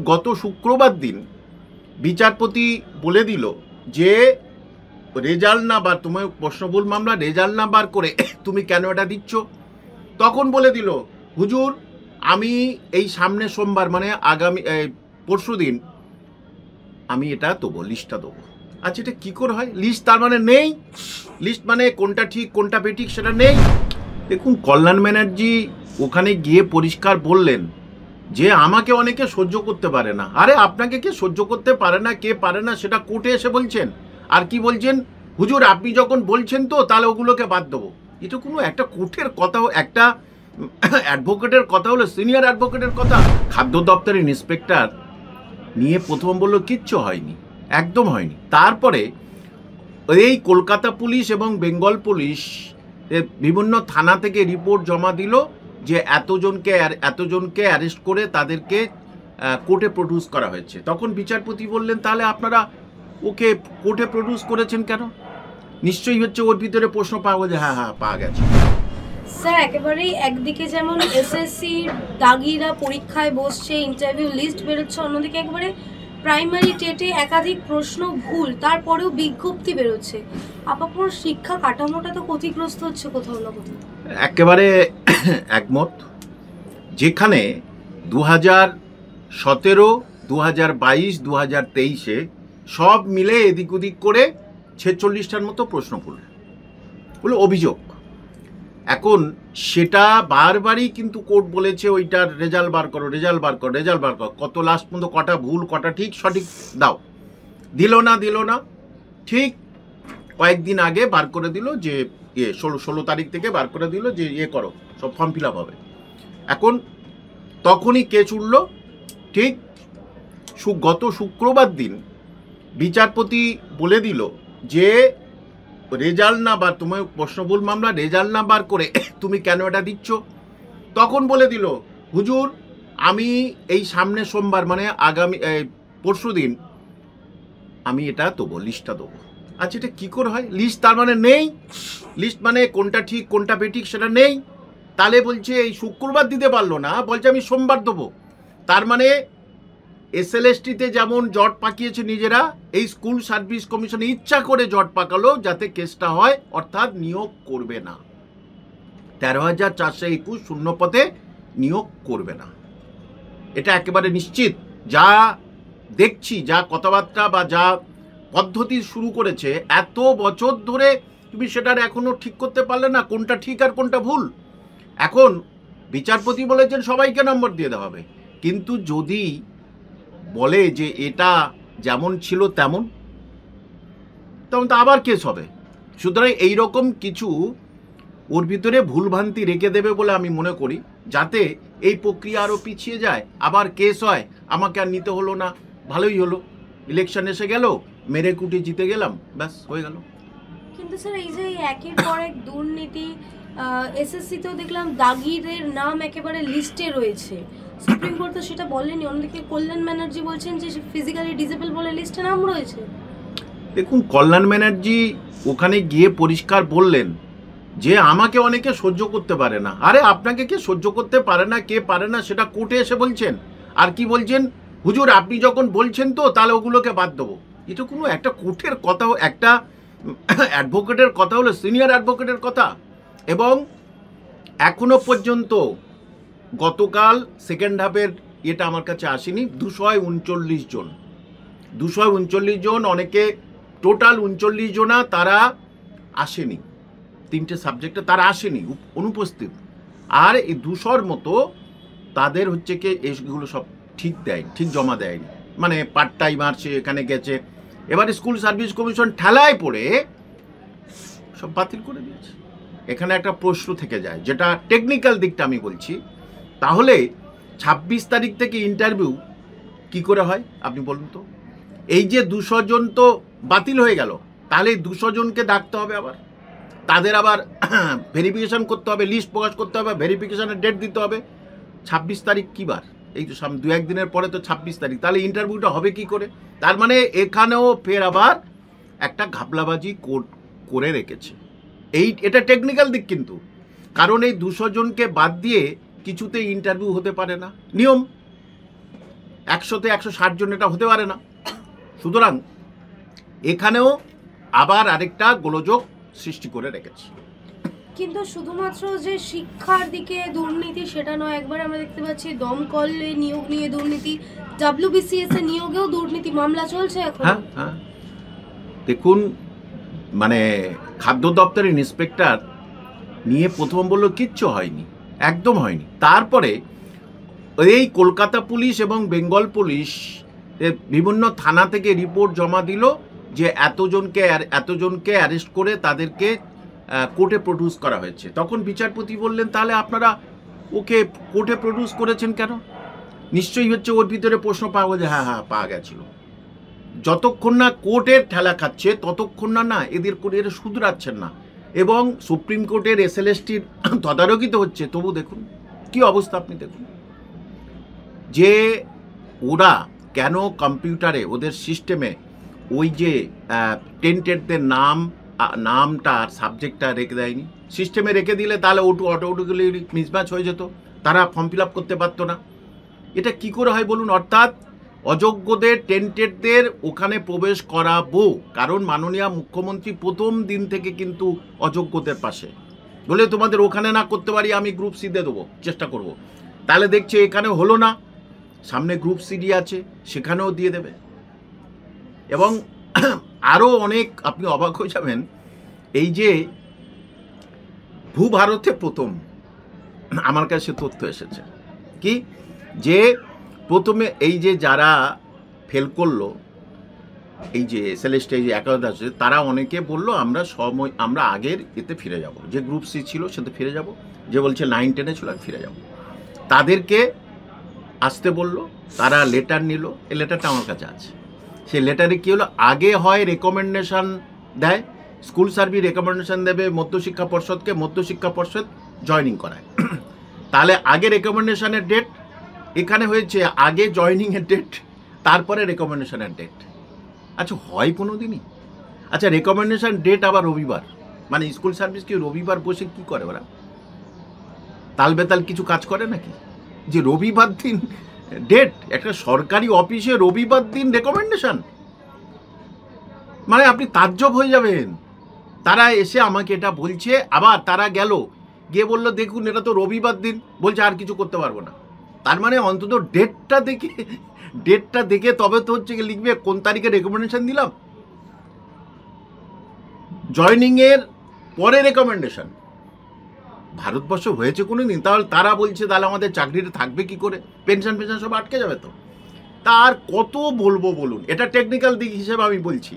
গত শুক্রবার দিন বিচারপতি বলে দিল যে রেজাল্ট না বার, তোমার প্রশ্নভুল মামলা রেজাল্ট না বার করে তুমি কেন এটা দিচ্ছ। তখন বলে দিল হুজুর আমি এই সামনে সোমবার মানে আগামী পরশু দিন আমি এটা দেবো, লিস্টটা দেবো। আচ্ছা এটা কী করে হয়? লিস্ট তার মানে নেই, লিস্ট মানে কোনটা ঠিক কোনটা বেঠিক সেটা নেই। দেখুন কল্যাণ ব্যানার্জি ওখানে গিয়ে পরিষ্কার বললেন যে আমাকে অনেকে সহ্য করতে পারে না। আরে আপনাকে কে সহ্য করতে পারে না, কে পারে না সেটা কোর্টে এসে বলছেন। আর কি বলছেন, হুজুর আপনি যখন বলছেন তো তাহলে ওগুলোকে বাদ দেবো। এটা কোনো একটা কোর্টের কথা, একটা অ্যাডভোকেটের কথা হলো, সিনিয়র অ্যাডভোকেটের কথা। খাদ্য দপ্তরের ইন্সপেক্টর নিয়ে প্রথম বললো কিচ্ছু হয়নি, একদম হয়নি। তারপরে এই কলকাতা পুলিশ এবং বেঙ্গল পুলিশ বিভিন্ন থানা থেকে রিপোর্ট জমা দিল যে এতজনকে অ্যারেস্ট করে তাদেরকে কোর্টে প্রডিউস করা হয়েছে। তখন বিচারপতি বললেন তাহলে আপনারা ওকে কোর্টে প্রডিউস করেছেন কেন? নিশ্চয়ই হচ্ছে ওর ভিতরে প্রশ্ন পাওয়া যে হ্যাঁ পাওয়া গেছে। স্যার একেবারেই একদিকে যেমন এসএসসি দাগিরা পরীক্ষায় বসছে, ইন্টারভিউ লিস্ট বেরোচ্ছে, অন্যদিকে একবারে প্রাইমারি টেটে একাধিক প্রশ্ন ভুল, তারপরেও বিজ্ঞপ্তি বেরোচ্ছে। আপাতত শিক্ষা কাঠামোটা তো ক্ষতিগ্রস্ত হচ্ছে কোথাও না কোথাও। একেবারে একমত। যেখানে 2017, 2022, 2023-এ সব মিলে এদিক ওদিক করে 46টার মতো প্রশ্ন বলে অভিযোগ। এখন সেটা বারবারই কিন্তু কোর্ট বলেছে ওইটার রেজাল্ট বার করো, রেজাল্ট বার করো, রেজাল্ট বার করো। কত লাস্ট পর্যন্ত কটা ভুল কটা ঠিক সঠিক দাও, দিল না। ঠিক কয়েকদিন আগে বার করে দিল যে 16 তারিখ থেকে বার করে দিল যে করো, সব ফর্ম ফিল আপ হবে। এখন তখনই কেস উঠল। ঠিক গত শুক্রবার দিন বিচারপতি বলে দিল যে রেজাল্ট না বার, তোমার প্রশ্নভুল মামলা রেজাল্ট না বার করে তুমি কেন এটা দিচ্ছ। তখন বলে দিল হুজুর আমি এই সামনে সোমবার মানে আগামী পরশু দিন আমি এটা দেবো, লিস্টটা দেবো। আচ্ছা এটা কী করে হয়? লিস্ট তার মানে নেই, লিস্ট মানে কোনটা ঠিক কোনটা বেঠিক সেটা নেই। তাহলে বলছে এই শুক্রবার দিতে পারলো না, বলছে আমি সোমবার দেবো। তার মানে এসএলএসটিতে যেমন জট পাকিয়েছে নিজেরা, এই স্কুল সার্ভিস কমিশনে ইচ্ছা করে জট পাকালো যাতে কেসটা হয়, অর্থাৎ নিয়োগ করবে না। 13,421 শূন্য পদে নিয়োগ করবে না, এটা একেবারে নিশ্চিত। যা দেখছি, যা কথাবার্তা বা যা পদ্ধতি শুরু করেছে এত বছর ধরে, তুমি সেটার এখনো ঠিক করতে পারলে না কোনটা ঠিক আর কোনটা ভুল। এখন বিচারপতি বলেছেন সবাইকে নম্বর দিয়ে দেওয়া হবে, কিন্তু যদি বলে যে এটা যেমন ছিল তেমন, তখন তো আবার কেস হবে। সুতরাং এইরকম কিছু ওর ভিতরে ভুলভ্রান্তি রেখে দেবে বলে আমি মনে করি, যাতে এই প্রক্রিয়া আরও পিছিয়ে যায়, আবার কেস হয়, আমাকে আর নিতে হলো না, ভালোই হলো, ইলেকশন এসে গেল, মেরে কুটে জিতে গেলাম, ব্যাস হয়ে গেল। কিন্তু স্যার এই যে একের পর এক দুর্নীতি, এসএসসিতেও দেখলাম দাগিদের নাম একেবারে লিস্টে রয়েছে, সুপ্রিম কোর্ট তো সেটা বলেনি। অন্যদিকে কল্যাণ ব্যানার্জি বলছেন যে ফিজিক্যালি ডিসেবল বলে লিস্টে নাম রয়েছে। দেখুন কল্যাণ ব্যানার্জি ওখানে গিয়ে পরিষ্কার বললেন যে আমাকে অনেকে সহ্য করতে পারে না। আরে আপনাকে কে সহ্য করতে পারে না, কে পারে না সেটা কোর্টে এসে বলছেন। আর কি বলছেন, হুজুর আপনি যখন বলছেন তো তাহলে ওগুলোকে বাদ দেবো। এটা কোনো একটা কোর্টের কথা, একটা অ্যাডভোকেটের কথা হলো, সিনিয়র অ্যাডভোকেটের কথা। এবং এখনো পর্যন্ত গতকাল সেকেন্ড হাফের এটা আমার কাছে আসেনি, 239 জন, 239 জন, অনেকে টোটাল 39 জনা তারা আসেনি, 3টে সাবজেক্টে তারা আসেনি, অনুপস্থিত। আর এই 200-র মতো তাদের হচ্ছে কি এগুলো সব ঠিক জমা দেয়নি, মানে পার্ট টাইমার সে এখানে গেছে। এবারে স্কুল সার্ভিস কমিশন ঠেলায় পড়ে সব বাতিল করে দিয়েছে। এখানে একটা প্রশ্ন থেকে যায়, যেটা টেকনিক্যাল দিকটা আমি বলছি, তাহলে 26 তারিখ থেকে ইন্টারভিউ কি করে হয় আপনি বলুন তো? এই যে 200 জন তো বাতিল হয়ে গেল, তাহলে 200 জনকে ডাকতে হবে, আবার তাদের আবার ভেরিফিকেশান করতে হবে, লিস্ট প্রকাশ করতে হবে, ভেরিফিকেশানের ডেট দিতে হবে। 26 তারিখ কী বার? এই তো 2-1 দিনের পরে তো 26 তারিখ, তাহলে ইন্টারভিউটা হবে কি করে? তার মানে এখানেও ফের আবার একটা ঘাপলাবাজি করে রেখেছে। এটা টেকনিক্যাল দিক, কিন্তু কারণ এই 200 জনকে বাদ দিয়ে কিছুতেই ইন্টারভিউ হতে পারে না, নিয়ম। 100-তে 160 জন এটা হতে পারে না। সুতরাং এখানেও আবার আরেকটা গোলযোগ সৃষ্টি করে রেখেছে। কিন্তু শুধুমাত্র যে শিক্ষার দিকে দুর্নীতি সেটা নয়, একবার আমরা দেখতে পাচ্ছি দমকলে নিয়োগ নিয়ে দুর্নীতি, WBCS এ নিয়োগেও দুর্নীতি মামলা চলছে এখন। হ্যাঁ হ্যাঁ, দেখুন মানে খাদ্য দপ্তরের ইন্সপেক্টর নিয়ে প্রথম বললো কিচ্ছু হয়নি, একদম হয়নি। তারপরে এই কলকাতা পুলিশ এবং বেঙ্গল পুলিশ বিভিন্ন থানা থেকে রিপোর্ট জমা দিল যে এতজনকে অ্যারেস্ট করে তাদেরকে কোর্টে প্রডিউস করা হয়েছে। তখন বিচারপতি বললেন তাহলে আপনারা ওকে কোর্টে প্রডিউস করেছেন কেন? নিশ্চয়ই হচ্ছে ওর ভিতরে প্রশ্ন পাওয়া যে হ্যাঁ পাওয়া গেছিল। যতক্ষণ না কোর্টের ঠেলা খাচ্ছে ততক্ষণ না এদের শুধরাচ্ছেন না, এবং সুপ্রিম কোর্টের SLSTর তদারকিত হচ্ছে। তবু দেখুন কি অবস্থা, আপনি দেখুন যে ওরা কেন কম্পিউটারে ওদের সিস্টেমে ওই যে টেন্টেডদের নামটা আর সাবজেক্টটা রেখে দেয়নি। সিস্টেমে রেখে দিলে তাহলে অটোগুলি মিসম্যাচ হয়ে যেত, তারা ফর্ম ফিল আপ করতে পারতো না। এটা কি করে হয় বলুন? অর্থাৎ অযোগ্যদের টেন্টেডদের ওখানে প্রবেশ করাবো, কারণ মাননীয় মুখ্যমন্ত্রী প্রথম দিন থেকে কিন্তু অযোগ্যদের পাশে, বলে তোমাদের ওখানে না করতে পারি আমি গ্রুপ সি দিয়ে দেবো, চেষ্টা করব। তাহলে দেখছে এখানে হলো না, সামনে গ্রুপ সি আছে সেখানেও দিয়ে দেবে। এবং আরও অনেক, আপনি অবাক হয়ে যাবেন, এই যে ভূভারতে প্রথম আমার কাছে তথ্য এসেছে কি, যে প্রথমে এই যে যারা ফেল করলো এই যে SLST যে একাদশ আছে, তারা অনেকে বললো আমরা আগের এতে ফিরে যাব, যে গ্রুপ সি ছিল সেতে ফিরে যাব, যে বলছে 9-10 ছিল ফিরে যাব। তাদেরকে আসতে বললো, তারা লেটার নিল, এই লেটারটা আমার কাছে আছে। সেই লেটারে কী হলো, আগে হয় রেকমেন্ডেশন দেয়, স্কুল সার্ভিস রেকমেন্ডেশন দেবে মধ্যশিক্ষা পর্ষদকে, মধ্যশিক্ষা পর্ষদ জয়নিং করায়। তাহলে আগে রেকমেন্ডেশনের ডেট, এখানে হয়েছে আগে জয়নিংয়ের ডেট তারপরে রেকমেন্ডেশনের ডেট। আচ্ছা হয় কোনো দিনই? আচ্ছা রেকমেন্ডেশন ডেট আবার রবিবার, মানে স্কুল সার্ভিস কি রবিবার বসে কি করে ওরা? তাল বেতাল কিছু কাজ করে নাকি যে রবিবার দিন ডেট? একটা সরকারি অফিসে রবিবার দিন রেকমেন্ডেশন, মানে আপনি তাজ্জব হয়ে যাবেন। তারা এসে আমাকে এটা বলছে, আবার তারা গেল গিয়ে বললো দেখুন এটা তো রবিবার দিন, বলছে আর কিছু করতে পারবো না। তার মানে অন্তত ডেটটা দেখে তবে তো হচ্ছে লিখবে কোন তারিখে রেকমেন্ডেশন দিলাম। জয়নিংয়ের পরে রেকমেন্ডেশন ভারতবর্ষ হয়েছে কোনো দিন? তাহলে তারা বলছে তাহলে আমাদের চাকরিটা থাকবে কি করে, পেনশন সব আটকে যাবে তো। তার কত বলবো বলুন, এটা টেকনিক্যাল দিক হিসেবে আমি বলছি।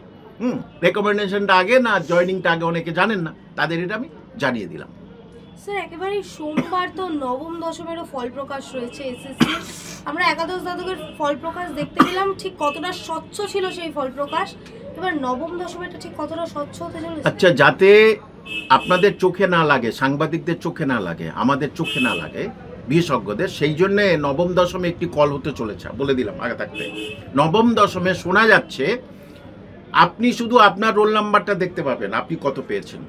রেকমেন্ডেশনটা আগে না জয়নিংটা আগে, অনেকে জানেন না, তাদের এটা আমি জানিয়ে দিলাম। স্যার একেবারে সোমবার তো নবম দশমেরও ফল প্রকাশ রয়েছে SSC, আমরা একাদশ দ্বাদশের ফল প্রকাশ দেখতে পেলাম, ঠিক কতটা স্বচ্ছ ছিল সেই ফল প্রকাশ, এবার নবম দশমেরটা ঠিক কতটা স্বচ্ছ হতে চলেছে? আচ্ছা, যাতে আপনাদের চোখে না লাগে, সাংবাদিকদের চোখে না লাগে, আমাদের চোখে না লাগে, বিশেষজ্ঞদের, সেই জন্যে নবম দশমে একটি কল হতে চলেছে, বলে দিলাম আগে থাকতে। নবম দশমে শোনা যাচ্ছে আপনি শুধু আপনার রোল নাম্বারটা দেখতে পাবেন, আপনি কত পেয়েছেন।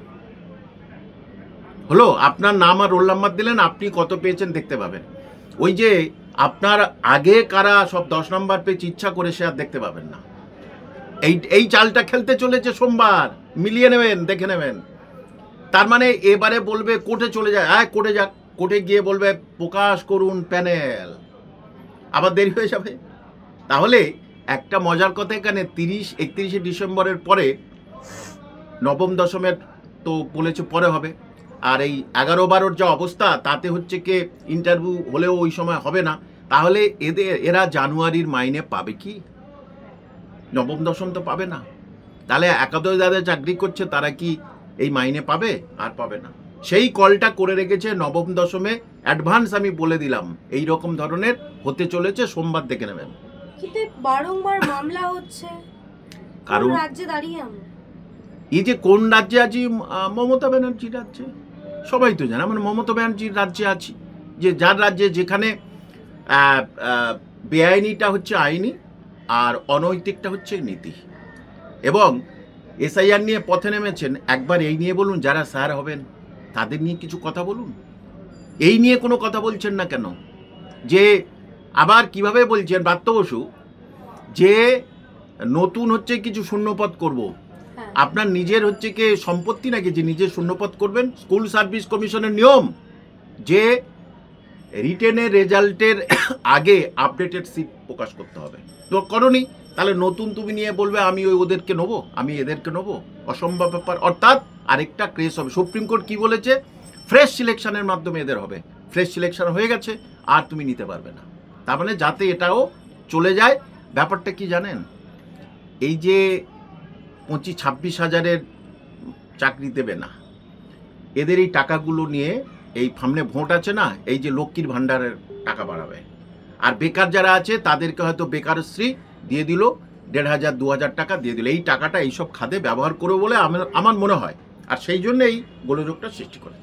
হলো, আপনার নাম আর রোল নাম্বার দিলেন, আপনি কত পেয়েছেন দেখতে পাবেন। ওই যে আপনার আগে কারা সব 10 নম্বর পেয়েছে ইচ্ছা করে সে আর দেখতে পাবেন না। এই চালটা খেলতে চলেছে সোমবার, মিলিয়ে নেবেন, দেখে নেবেন। তার মানে এবারে বলবে কোর্টে চলে যায়, হ্যাঁ কোর্টে যাক, কোর্টে গিয়ে বলবে প্রকাশ করুন প্যানেল, আবার দেরি হয়ে যাবে। তাহলে একটা মজার কথা, এখানে 31 ডিসেম্বরের পরে নবম দশমের তো বলেছে পরে হবে, আর এই 11-12 যা অবস্থা তাতে হচ্ছে কি ইন্টারভিউ হলেও ওই সময় হবে না। তাহলে এরা জানুয়ারির মাইনে পাবে কি? নবম দশম তো পাবে না। তাহলে একাদশ যাদের চাকরি করছে তারা কি এই মাইনে পাবে? আর পাবে না। সেই কলটা করে রেখেছে নবম দশমে, অ্যাডভান্স আমি বলে দিলাম এই রকম ধরনের হতে চলেছে, সোমবার দেখে নেবেন। কিন্তু বারংবার মামলা হচ্ছে, কারণ রাজ্যে দাঁড়িয়ে আমরা এই যে কোন রাজ্যে আছি, মমতা ব্যানার্জির রাজ্যে, সবাই তো জানে মানে মমতা ব্যানার্জির রাজ্যে আছি, যে যার রাজ্যে যেখানে বেআইনিটা হচ্ছে আইনি আর অনৈতিকটা হচ্ছে নীতি। এবং SIR নিয়ে পথে নেমেছেন, একবার এই নিয়ে বলুন, যারা স্যার হবেন তাদের নিয়ে কিছু কথা বলুন। এই নিয়ে কোনো কথা বলছেন না কেন? যে আবার কিভাবে বলছেন ব্রাত্য বসু যে নতুন হচ্ছে কিছু শূন্যপদ করব। হ্যাঁ। আপনার নিজের হচ্ছে কি সম্পত্তি নাকি যে নিজের শূন্যপদ করবেন? স্কুল সার্ভিস কমিশনের নিয়ম যে রিটেনের রেজাল্টের আগে আপডেটেড সিট প্রকাশ করতে হবে। তো করনি, তাহলে নতুন তুমি নিয়ে বলবে আমি ওদেরকে নেবো, আমি এদেরকে নেবো, অসম্ভব ব্যাপার। অর্থাৎ আরেকটা ক্রেস হবে। সুপ্রিম কোর্ট কি বলেছে? ফ্রেশ সিলেকশনের মাধ্যমে এদের হবে। ফ্রেশ সিলেকশন হয়ে গেছে, আর তুমি নিতে পারবে না। তার মানে যাতে এটাও চলে যায়। ব্যাপারটা কি জানেন, এই যে 25-26 হাজারের চাকরি দেবে না, এদের এই টাকাগুলো নিয়ে এই সামনে ভোট আছে না, এই যে লক্ষ্মীর ভাণ্ডারের টাকা বাড়াবে। আর বেকার যারা আছে তাদেরকে হয়তো বেকারশ্রী দিয়ে দিল, 1,500-2,000 টাকা দিয়ে দিল। এই টাকাটা এইসব খাতে ব্যবহার করবে বলে আমার মনে হয়। আর সেই জন্যই গোলযোগটা সৃষ্টি করেছে।